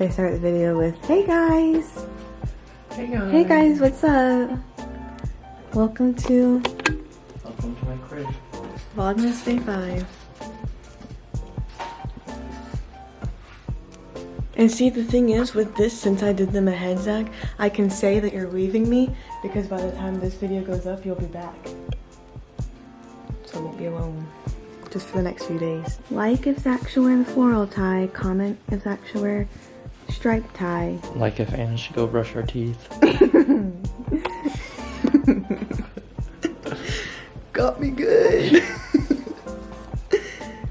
I start the video with, hey guys! Hey guys! Hey guys, what's up? Welcome to my crib. Vlogmas Day 5. And see, the thing is, with this, since I did them a head zag, I can say that you're leaving me, because by the time this video goes up, you'll be back. So I won't be alone. Just for the next few days. Like if Zach should wear the floral tie. Comment if Zach should wear striped tie. Like if Anna should go brush her teeth. Got me good.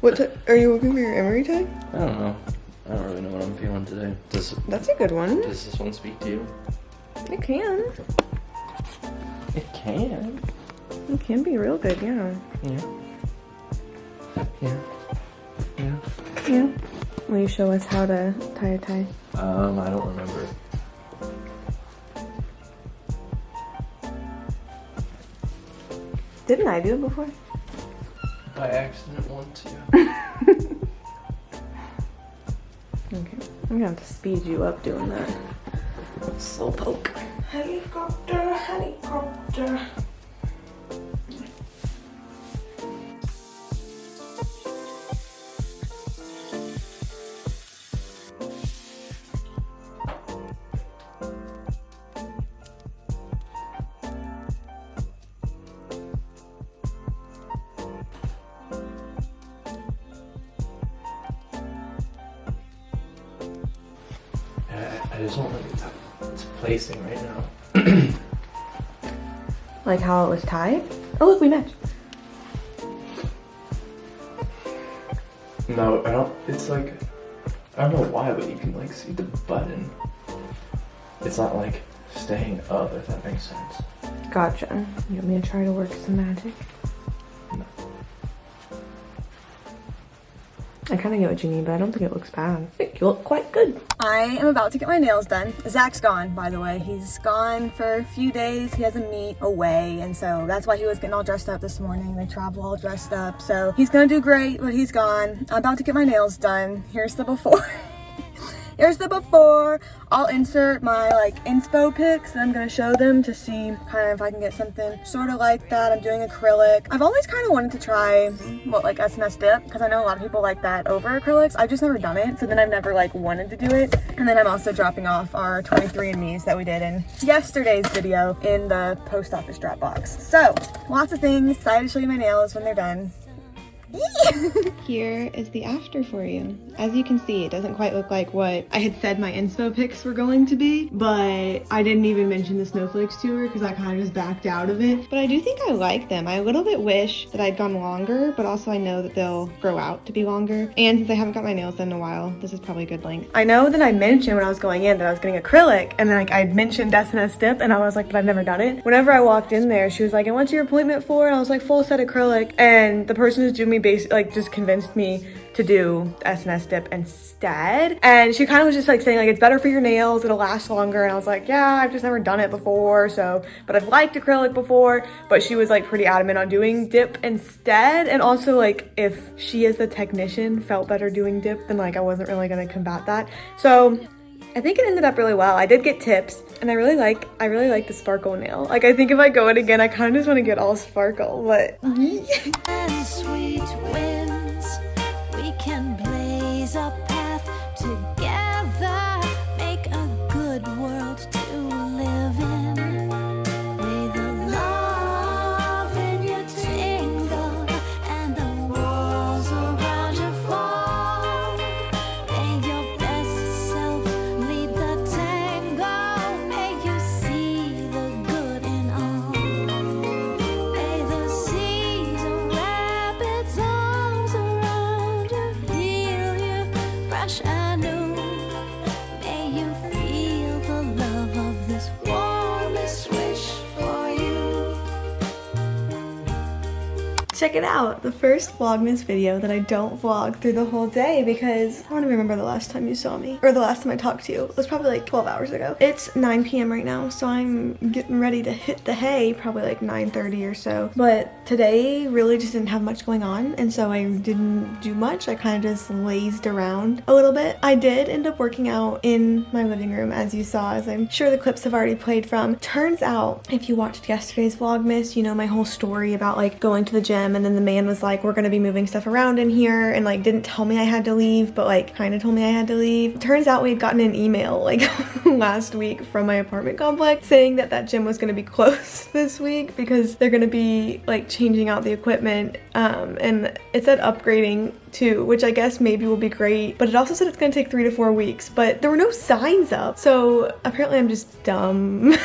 What are you looking for your emery tie? I don't know. I don't really know what I'm feeling today. That's a good one. Does this one speak to you? It can. It can. It can be real good, yeah. Yeah. Yeah. Yeah. Yeah. Will you show us how to tie a tie? I don't remember. Didn't I do it before? By accident once, yeah. Okay. I'm gonna have to speed you up doing that. Slow poke. Helicopter, helicopter. I just don't think it's placing right now. Like how it was tied? Oh look, we matched. No, I don't. It's like, I don't know why, but you can like see the button. It's not like staying up, if that makes sense. Gotcha. You want me to try to work some magic? No. I kind of get what you mean, but I don't think it looks bad. I think you look quite good. I am about to get my nails done. Zach's gone, by the way. He's gone for a few days. He has a meet away, and so that's why he was getting all dressed up this morning. They travel all dressed up, so he's gonna do great, but he's gone. I'm about to get my nails done. Here's the before. Here's the before. I'll insert my like inspo pics and I'm gonna show them to see kind of if I can get something sort of like that. I'm doing acrylic. I've always kind of wanted to try what like SNS dip because I know a lot of people like that over acrylics. I've just never done it, so then I've never like wanted to do it. And then I'm also dropping off our 23andMe's that we did in yesterday's video in the post office drop box. So lots of things. Excited to show you my nails when they're done. Here is the after for you. As you can see, it doesn't quite look like what I had said my inspo pics were going to be, but I didn't even mention the snowflakes to her because I kind of just backed out of it. But I do think I like them. I a little bit wish that I'd gone longer, but also I know that they'll grow out to be longer. And since I haven't got my nails done in a while, this is probably a good length. I know that I mentioned when I was going in that I was getting acrylic, and then like I mentioned SNS dip, and I was like, but I've never done it. Whenever I walked in there, she was like, and what's your appointment for? And I was like, full set acrylic. And the person who's doing me like just convinced me to do SNS dip instead, and she kind of was just like saying like it's better for your nails, it'll last longer, and I was like, yeah, I've just never done it before, so but I've liked acrylic before, but she was like pretty adamant on doing dip instead. And also like if she as the technician felt better doing dip, then like I wasn't really gonna combat that. So I think it ended up really well. I did get tips, and I really like the sparkle nail. Like I think if I go in again, I kind of just want to get all sparkle, but sweet winds, we can blaze a path together, make a good world to live in. May the love in you tingle and the walls around you fall. May your best self lead the tango. May you see the good in all. May the seas wrap its arms around you, heal you check it out. The first Vlogmas video that I don't vlog through the whole day because I don't even remember the last time you saw me or the last time I talked to you. It was probably like 12 hours ago. It's 9 p.m. right now, so I'm getting ready to hit the hay, probably like 9:30 or so. But today really just didn't have much going on, and so I didn't do much. I kind of just lazed around a little bit. I did end up working out in my living room, as you saw, as I'm sure the clips have already played from. Turns out, if you watched yesterday's Vlogmas, you know my whole story about like going to the gym, and then the man was like, we're gonna be moving stuff around in here, and like didn't tell me I had to leave, but like kind of told me I had to leave. Turns out we had gotten an email like last week from my apartment complex saying that that gym was gonna be closed this week because they're gonna be like changing out the equipment, and it said upgrading too, which I guess maybe will be great, but it also said it's gonna take 3 to 4 weeks, but there were no signs up, so apparently I'm just dumb.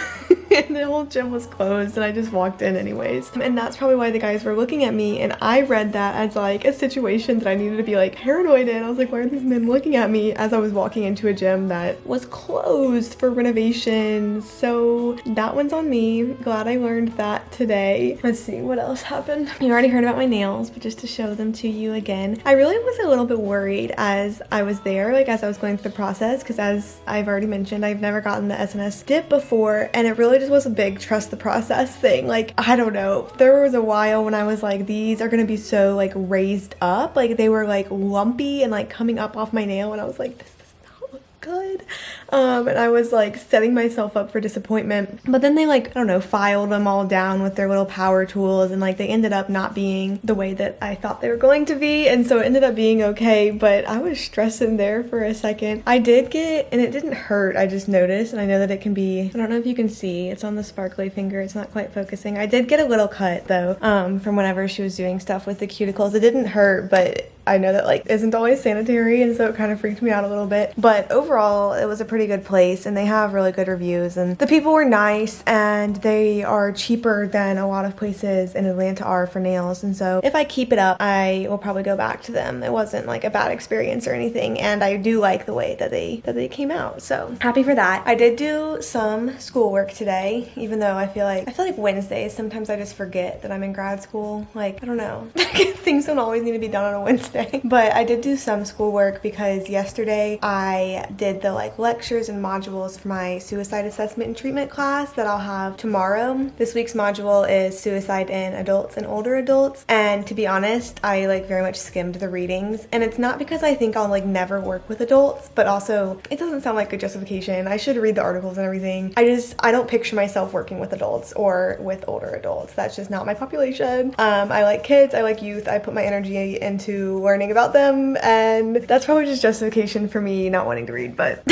And the whole gym was closed and I just walked in anyways, and that's probably why the guys were looking at me, and I read that as like a situation that I needed to be like paranoid in. I was like, why are these men looking at me as I was walking into a gym that was closed for renovation? So that one's on me. Glad I learned that today. Let's see what else happened. You already heard about my nails, but just to show them to you again, I really was a little bit worried as I was there, like as I was going through the process, because as I've already mentioned, I've never gotten the SNS dip before, and it really just was a big trust the process thing. Like, I don't know, there was a while when I was like, these are gonna be so like raised up, like they were like lumpy and like coming up off my nail, and I was like, this does not look good. And I was like setting myself up for disappointment, but then they like, I don't know, filed them all down with their little power tools, and like they ended up not being the way that I thought they were going to be, and so it ended up being okay, but I was stressing there for a second. I did get, and it didn't hurt, I just noticed, and I know that it can be, I don't know if you can see, it's on the sparkly finger, it's not quite focusing. I did get a little cut though, from whenever she was doing stuff with the cuticles. It didn't hurt, but I know that like isn't always sanitary, and so it kind of freaked me out a little bit, but overall it was a pretty good place, and they have really good reviews, and the people were nice, and they are cheaper than a lot of places in Atlanta are for nails, and so if I keep it up I will probably go back to them. It wasn't like a bad experience or anything, and I do like the way that they came out, so happy for that. I did do some schoolwork today, even though I feel like Wednesdays sometimes I just forget that I'm in grad school. Like, I don't know, things don't always need to be done on a Wednesday. But I did do some schoolwork because yesterday I did the like lectures and modules for my suicide assessment and treatment class that I'll have tomorrow. This week's module is suicide in adults and older adults, and to be honest, I like very much skimmed the readings, and it's not because I think I'll like never work with adults, but also it doesn't sound like good justification. I should read the articles and everything. I don't picture myself working with adults or with older adults. That's just not my population. I like kids, I like youth, I put my energy into learning about them, and that's probably just justification for me not wanting to read, but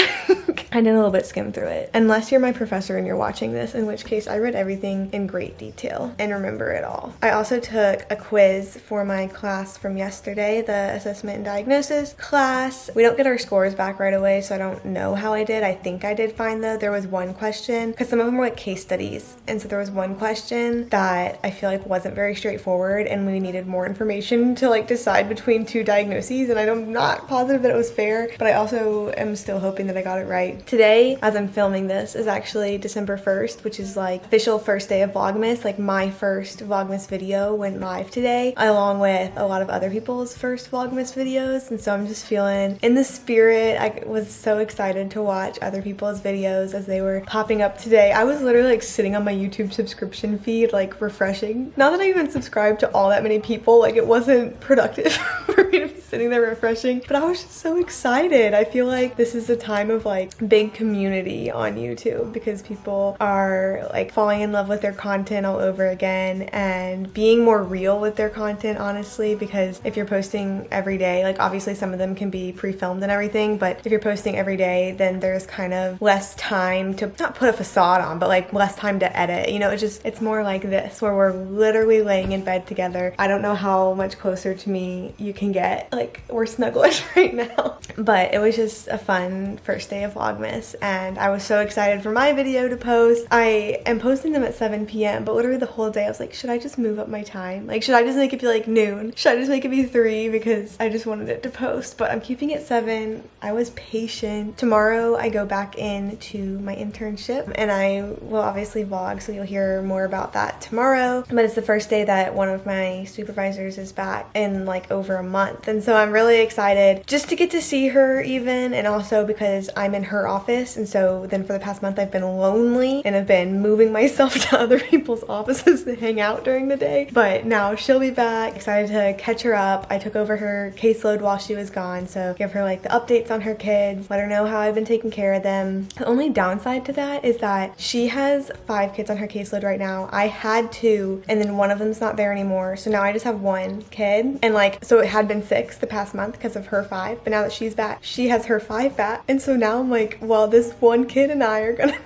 I did a little bit skim through it. Unless you're my professor and you're watching this, in which case I read everything in great detail and remember it all. I also took a quiz for my class from yesterday, the assessment and diagnosis class. We don't get our scores back right away, so I don't know how I did. I think I did fine though. There was one question, because some of them were like case studies, and so there was one question that I feel like wasn't very straightforward, and we needed more information to like decide between two diagnoses, and I'm not positive that it was fair, but I also am still hoping that I got it right. Today, as I'm filming this, is actually December 1st, which is like official first day of Vlogmas. Like my first Vlogmas video went live today, along with a lot of other people's first Vlogmas videos, and so I'm just feeling in the spirit. I was so excited to watch other people's videos as they were popping up today. I was literally like sitting on my YouTube subscription feed, like refreshing. Not that I even subscribed to all that many people, like it wasn't productive for me to be sitting there refreshing, but I was just so excited. I feel like this is a time of like big community on YouTube because people are like falling in love with their content all over again and being more real with their content, honestly, because if you're posting every day, like obviously some of them can be pre-filmed and everything, but if you're posting every day, then there's kind of less time to not put a facade on, but like less time to edit, you know. It's more like this where we're literally laying in bed together. I don't know how much closer to me you can get. Like like we're snuggling right now. But it was just a fun first day of Vlogmas, and I was so excited for my video to post. I am posting them at 7 p.m. but literally the whole day I was like, should I just move up my time? Like, should I just make it be like noon? Should I just make it be 3 because I just wanted it to post? But I'm keeping it 7. I was patient. Tomorrow I go back into my internship, and I will obviously vlog, so you'll hear more about that tomorrow. But it's the first day that one of my supervisors is back in like over a month, and so I'm really excited just to get to see her even, and also because I'm in her office, and so then for the past month I've been lonely and have been moving myself to other people's offices to hang out during the day. But now she'll be back. Excited to catch her up. I took over her caseload while she was gone, so give her like the updates on her kids, let her know how I've been taking care of them. The only downside to that is that she has 5 kids on her caseload right now. I had 2, and then one of them's not there anymore, so now I just have 1 kid, and like, so it had been 6 the past month because of her 5, but now that she's back, she has her 5 back, and so now I'm like, well, this 1 kid and I are gonna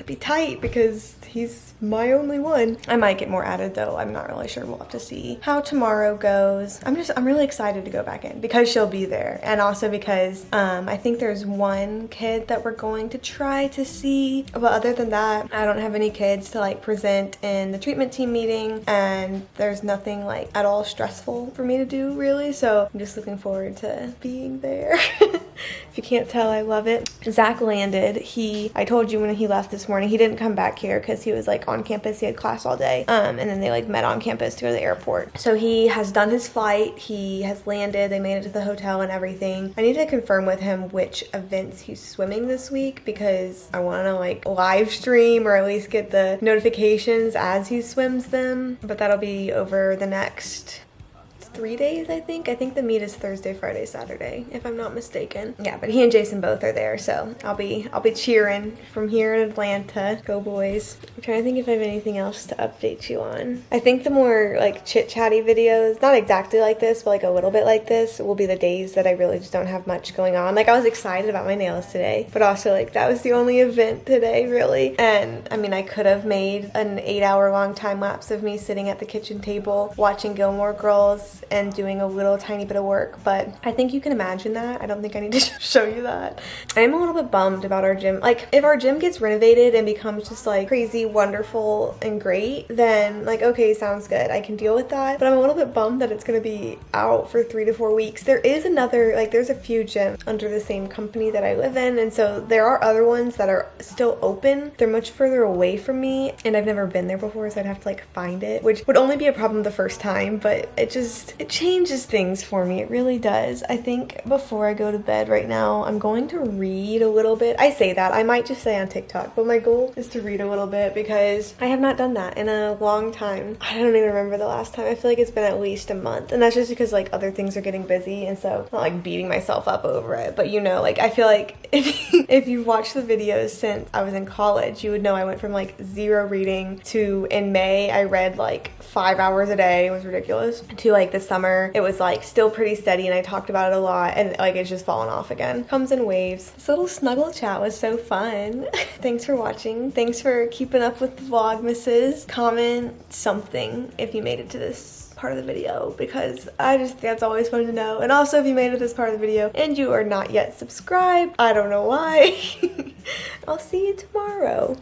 be tight because he's my only one. I might get more added though. I'm not really sure. We'll have to see how tomorrow goes. I'm really excited to go back in because she'll be there, and also because I think there's 1 kid that we're going to try to see, but other than that, I don't have any kids to like present in the treatment team meeting, and there's nothing like at all stressful for me to do really, so I'm just looking forward to being there. If you can't tell, I love it. Zach landed. I told you when he left this morning, he didn't come back here because he was like on campus. He had class all day. And then they like met on campus to go to the airport. So he has done his flight. He has landed. They made it to the hotel and everything. I need to confirm with him which events he's swimming this week because I want to like live stream or at least get the notifications as he swims them. But that'll be over the next 3 days, I think. I think the meet is Thursday, Friday, Saturday, if I'm not mistaken. Yeah, but he and Jason both are there, so I'll be cheering from here in Atlanta. Go boys. I'm trying to think if I have anything else to update you on. I think the more like chit-chatty videos, not exactly like this, but like a little bit like this, will be the days that I really just don't have much going on. Like I was excited about my nails today, but also like that was the only event today really. And I mean, I could have made an 8-hour long time lapse of me sitting at the kitchen table watching Gilmore Girls and doing a little tiny bit of work, but I think you can imagine that. I don't think I need to show you that. I'm a little bit bummed about our gym. Like if our gym gets renovated and becomes just like crazy, wonderful, and great, then like, okay, sounds good. I can deal with that. But I'm a little bit bummed that it's gonna be out for 3 to 4 weeks. There is another, like there's a few gyms under the same company that I live in, and so there are other ones that are still open. They're much further away from me, and I've never been there before, so I'd have to like find it, which would only be a problem the first time, but it changes things for me. It really does. I think before I go to bed right now, I'm going to read a little bit. I say that. I might just say on TikTok, but my goal is to read a little bit because I have not done that in a long time. I don't even remember the last time. I feel like it's been at least a month, and that's just because like other things are getting busy, and so I'm not like beating myself up over it. But you know, like I feel like if you've watched the videos since I was in college, you would know I went from like 0 reading to in May I read like 5 hours a day. It was ridiculous. To like this summer it was like still pretty steady, and I talked about it a lot, and like it's just fallen off again. Comes in waves. This little snuggle chat was so fun. Thanks for watching. Thanks for keeping up with the Vlogmases. Comment something if you made it to this part of the video, because I just think that's always fun to know. And also if you made it this part of the video and you are not yet subscribed, I don't know why. I'll see you tomorrow.